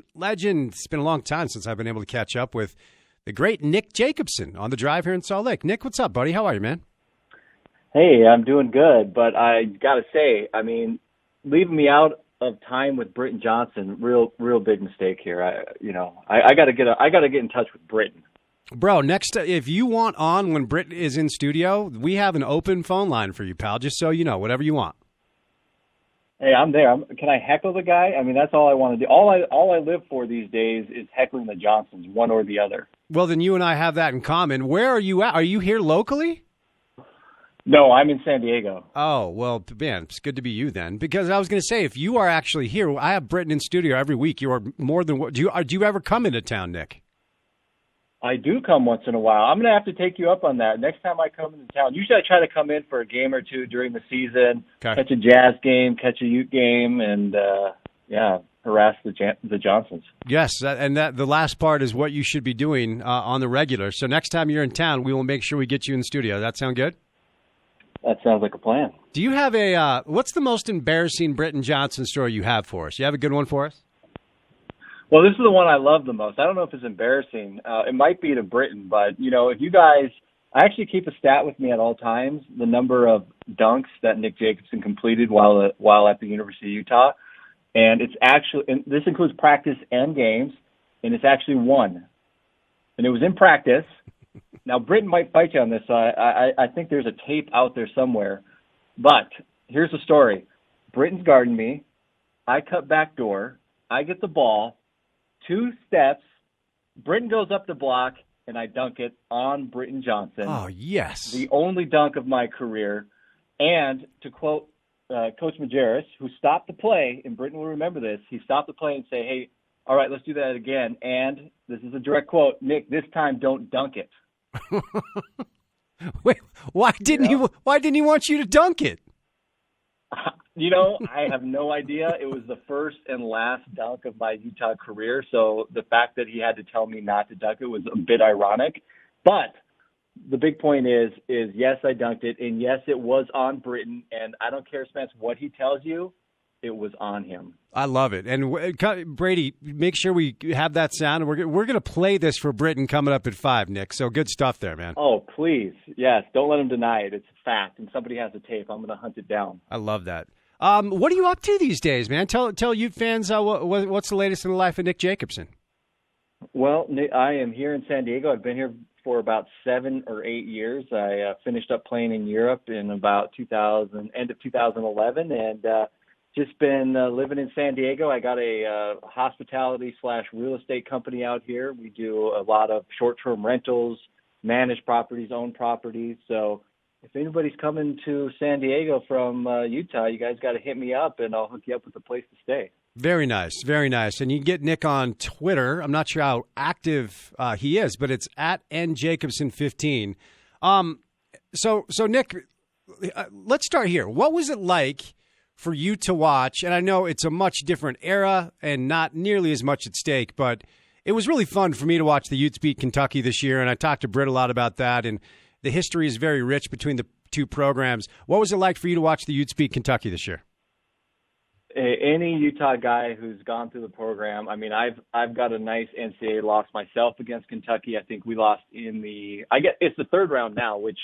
Ute legend. It's been a long time since I've been able to catch up with the great Nick Jacobson on the drive here in Salt Lake. Nick, what's up, buddy? How are you, man? Hey, I'm doing good, but I got to say, I mean, leaving me out of time with Britton Johnson, real big mistake here. I got to get in touch with Britton. Bro, next, if you want on when Britton is in studio, we have an open phone line for you, pal, just so you know, whatever you want. Hey, I'm there. Can I heckle the guy? I mean, that's all I want to do. All I live for these days is heckling the Johnsons, one or the other. Well, then you and I have that in common. Where are you at? Are you here locally? No, I'm in San Diego. Oh, well, man, it's good to be you then. Because I was going to say, if you are actually here, I have Britton in studio every week. You are more than what. Do you ever come into town, Nick? I do come once in a while. I'm going to have to take you up on that. Next time I come into town, usually I try to come in for a game or two during the season, catch a Jazz game, catch a Ute game, and, harass the Johnsons. Yes, and the last part is what you should be doing on the regular. So next time you're in town, we will make sure we get you in the studio. Does that sound good? That sounds like a plan. Do you have what's the most embarrassing Britton Johnson story you have for us? You have a good one for us? Well, this is the one I love the most. I don't know if it's embarrassing. It might be to Britton, but, if you guys – I actually keep a stat with me at all times, the number of dunks that Nick Jacobson completed while at the University of Utah. And it's actually – and this includes practice and games, and it's actually 1. And it was in practice. Now, Britton might fight you on this, so I think there's a tape out there somewhere. But here's the story. Britton's guarding me. I cut back door. I get the ball. 2 steps, Britton goes up the block, and I dunk it on Britton Johnson. Oh, yes. The only dunk of my career. And to quote Coach Majerus, who stopped the play, and Britton will remember this, he stopped the play and say, hey, all right, let's do that again. And this is a direct quote, Nick, this time don't dunk it. Wait, why didn't he want you to dunk it? I have no idea. It was the first and last dunk of my Utah career, so the fact that he had to tell me not to dunk it was a bit ironic. But the big point is yes, I dunked it, and yes, it was on Britton, and I don't care, Spence, what he tells you, it was on him. I love it. And Brady, make sure we have that sound. We're going to play this for Britton coming up at 5, Nick. So good stuff there, man. Oh, please. Yes, don't let him deny it. It's a fact, and somebody has the tape. I'm going to hunt it down. I love that. What are you up to these days, man? Tell Ute fans what's the latest in the life of Nick Jacobson. Well, I am here in San Diego. I've been here for about 7 or 8 years. I finished up playing in Europe in about end of 2011, and just been living in San Diego. I got a hospitality/real estate company out here. We do a lot of short-term rentals, managed properties, owned properties. So if anybody's coming to San Diego from Utah, you guys got to hit me up, and I'll hook you up with a place to stay. Very nice, very nice. And you can get Nick on Twitter. I'm not sure how active he is, but it's at njacobson15. So Nick, let's start here. What was it like for you to watch? And I know it's a much different era and not nearly as much at stake, but it was really fun for me to watch the Utes beat Kentucky this year, and I talked to Britt a lot about that, and the history is very rich between the two programs. What was it like for you to watch the Utes beat Kentucky this year? Any Utah guy who's gone through the program, I mean, I've got a nice NCAA loss myself against Kentucky. I think we lost it's the 3rd round now, which,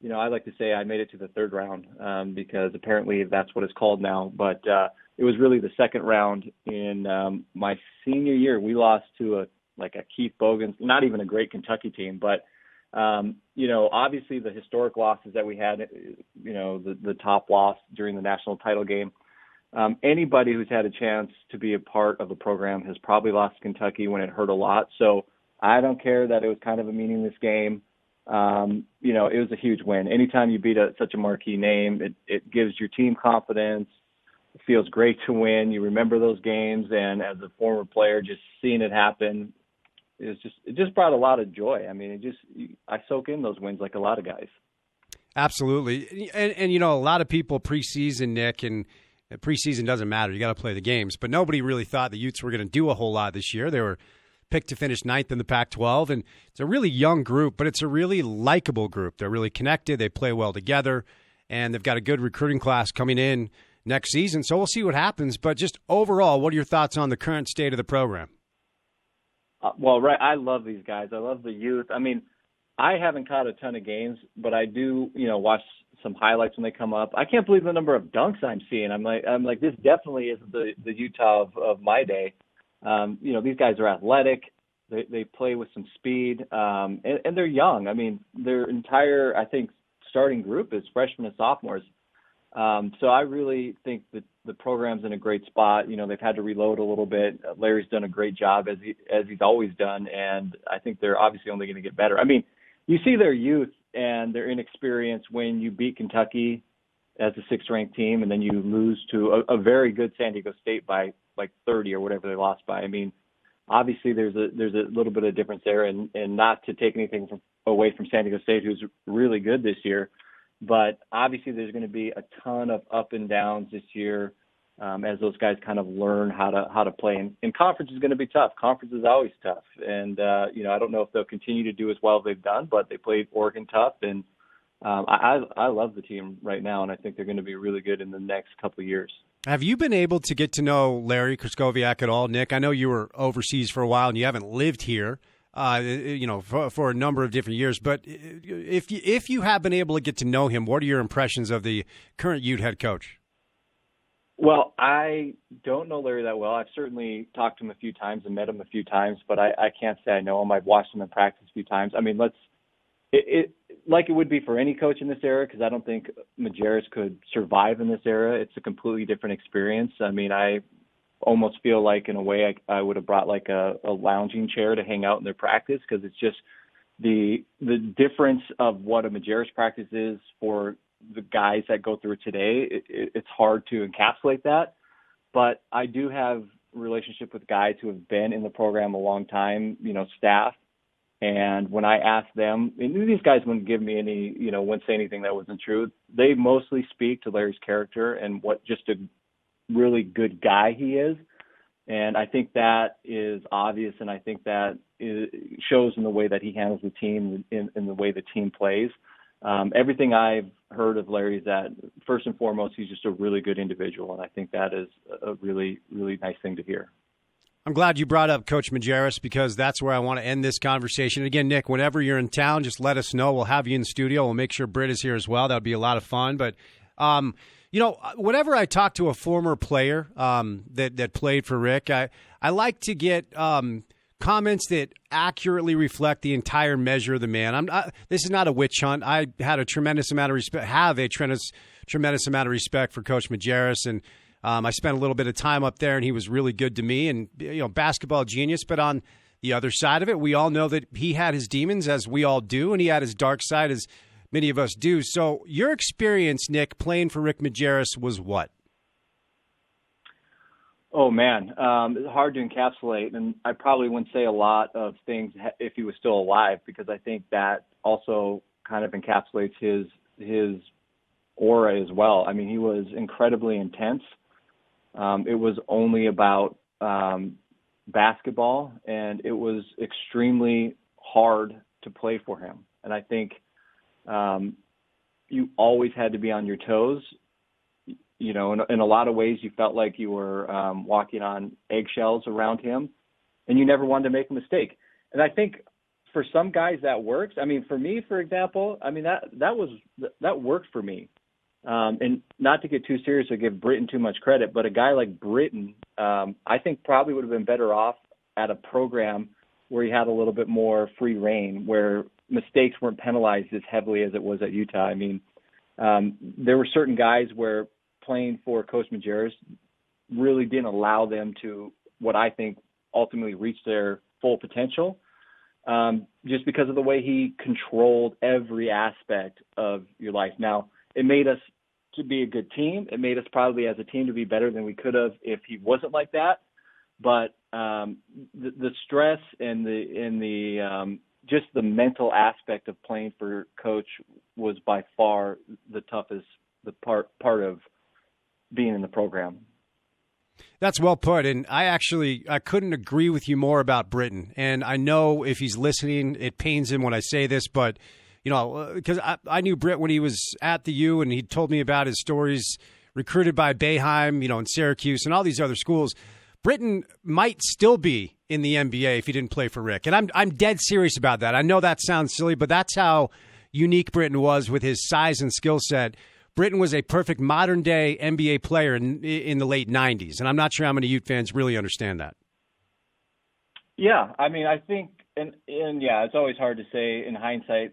I like to say I made it to the 3rd round because apparently that's what it's called now. But it was really the 2nd round in my senior year. We lost to a Keith Bogans, not even a great Kentucky team, but obviously the historic losses that we had, the top loss during the national title game. Anybody who's had a chance to be a part of the program has probably lost to Kentucky when it hurt a lot. So I don't care that it was kind of a meaningless game. It was a huge win. Anytime you beat such a marquee name, it gives your team confidence. It feels great to win. You remember those games, and as a former player, just seeing it happen, it just brought a lot of joy. I mean, I soak in those wins like a lot of guys. Absolutely. And a lot of people preseason, Nick, and preseason doesn't matter. You got to play the games. But nobody really thought the Utes were going to do a whole lot this year. They were picked to finish 9th in the Pac-12, and it's a really young group, but it's a really likable group. They're really connected. They play well together, and they've got a good recruiting class coming in next season. So we'll see what happens. But just overall, what are your thoughts on the current state of the program? Well, right. I love these guys. I love the youth. I mean, I haven't caught a ton of games, but I do, watch some highlights when they come up. I can't believe the number of dunks I'm seeing. I'm like, this definitely is the Utah of my day. These guys are athletic. They play with some speed, and they're young. I mean, their entire, I think, starting group is freshmen and sophomores. So I really think that the program's in a great spot. They've had to reload a little bit. Larry's done a great job as he's always done, and I think they're obviously only going to get better. I mean, you see their youth and their inexperience when you beat Kentucky as a 6th-ranked team, and then you lose to a very good San Diego State by like 30 or whatever they lost by. I mean, obviously there's a little bit of difference there, and not to take anything away from San Diego State, who's really good this year. But obviously there's going to be a ton of up and downs this year as those guys kind of learn how to play. And conference is going to be tough. Conference is always tough. And, I don't know if they'll continue to do as well as they've done, but they played Oregon tough. And I love the team right now, and I think they're going to be really good in the next couple of years. Have you been able to get to know Larry Krystkowiak at all, Nick? I know you were overseas for a while and you haven't lived here. For a number of different years. But if you have been able to get to know him, what are your impressions of the current Ute head coach? Well, I don't know Larry that well. I've certainly talked to him a few times and met him a few times, but I can't say I know him. I've watched him in practice a few times. I mean, it like it would be for any coach in this era, because I don't think Majerus could survive in this era. It's a completely different experience. I mean, I almost feel like in a way I would have brought like a lounging chair to hang out in their practice, because it's just the difference of what a Majerus practice is for the guys that go through it today. It's hard to encapsulate that, but I do have a relationship with guys who have been in the program a long time, staff. And when I ask them, and these guys wouldn't give me any, wouldn't say anything that wasn't true. They mostly speak to Larry's character and what just a really good guy he is. And I think that is obvious, and I think that shows in the way that he handles the team, in the way the team plays. Everything I've heard of Larry is that, first and foremost, he's just a really good individual, and I think that is a really, really nice thing to hear. I'm glad you brought up Coach Majerus, because that's where I want to end this conversation. Again, Nick, whenever you're in town, just let us know. We'll have you in the studio. We'll make sure Britt is here as well. That would be a lot of fun. But whenever I talk to a former player that played for Rick, I like to get comments that accurately reflect the entire measure of the man. This is not a witch hunt. I had a tremendous amount of respect. Have a tremendous amount of respect for Coach Majerus, and I spent a little bit of time up there, and he was really good to me. And basketball genius. But on the other side of it, we all know that he had his demons, as we all do, and he had his dark side, as many of us do. So your experience, Nick, playing for Rick Majerus was what? Oh, man. It's hard to encapsulate, and I probably wouldn't say a lot of things if he was still alive, because I think that also kind of encapsulates his aura as well. I mean, he was incredibly intense. It was only about basketball, and it was extremely hard to play for him. And I think you always had to be on your toes. In a lot of ways, you felt like you were walking on eggshells around him, and you never wanted to make a mistake. And I think for some guys that works. I mean, for me, for example, I mean that worked for me. And not to get too serious or give Britton too much credit, but a guy like Britton, I think probably would have been better off at a program where he had a little bit more free reign, where mistakes weren't penalized as heavily as it was at Utah. I mean, there were certain guys where playing for Coach Majerus really didn't allow them to, what I think, ultimately reach their full potential, just because of the way he controlled every aspect of your life. Now, it made us to be a good team. It made us probably as a team to be better than we could have if he wasn't like that. But the stress and the just the mental aspect of playing for Coach was by far the toughest part of being in the program. That's well put, and I couldn't agree with you more about Britton. And I know if he's listening, it pains him when I say this, but because I knew Britt when he was at the U, and he told me about his stories recruited by Boeheim, and Syracuse and all these other schools. Britton might still be in the NBA if he didn't play for Rick. And I'm dead serious about that. I know that sounds silly, but that's how unique Britton was with his size and skill set. Britton was a perfect modern-day NBA player in the late 90s, and I'm not sure how many Ute fans really understand that. Yeah, I mean, I think, and yeah, it's always hard to say in hindsight,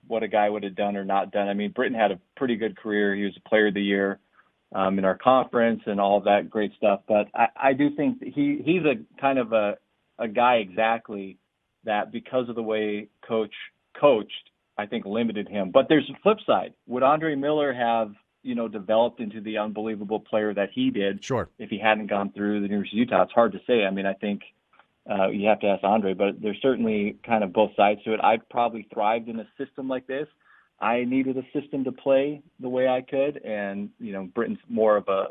what a guy would have done or not done. I mean, Britton had a pretty good career. He was a player of the year in our conference and all of that great stuff. But I do think that he's a kind of a guy exactly that, because of the way coach coached, I think limited him. But there's a flip side. Would Andre Miller have, developed into the unbelievable player that he did? Sure. If he hadn't gone through the University of Utah? It's hard to say. I mean, I think you have to ask Andre, but there's certainly kind of both sides to it. I probably thrived in a system like this. I needed a system to play the way I could, and Britton's more of a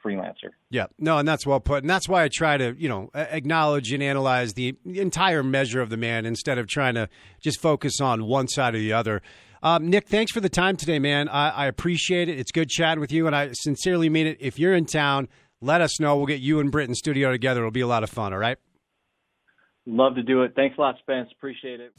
freelancer. Yeah, no, and that's well put, and that's why I try to acknowledge and analyze the entire measure of the man instead of trying to just focus on one side or the other. Nick, thanks for the time today, man. I appreciate it. It's good chatting with you, and I sincerely mean it. If you're in town, let us know. We'll get you and Britton studio together. It'll be a lot of fun. All right. Love to do it. Thanks a lot, Spence. Appreciate it.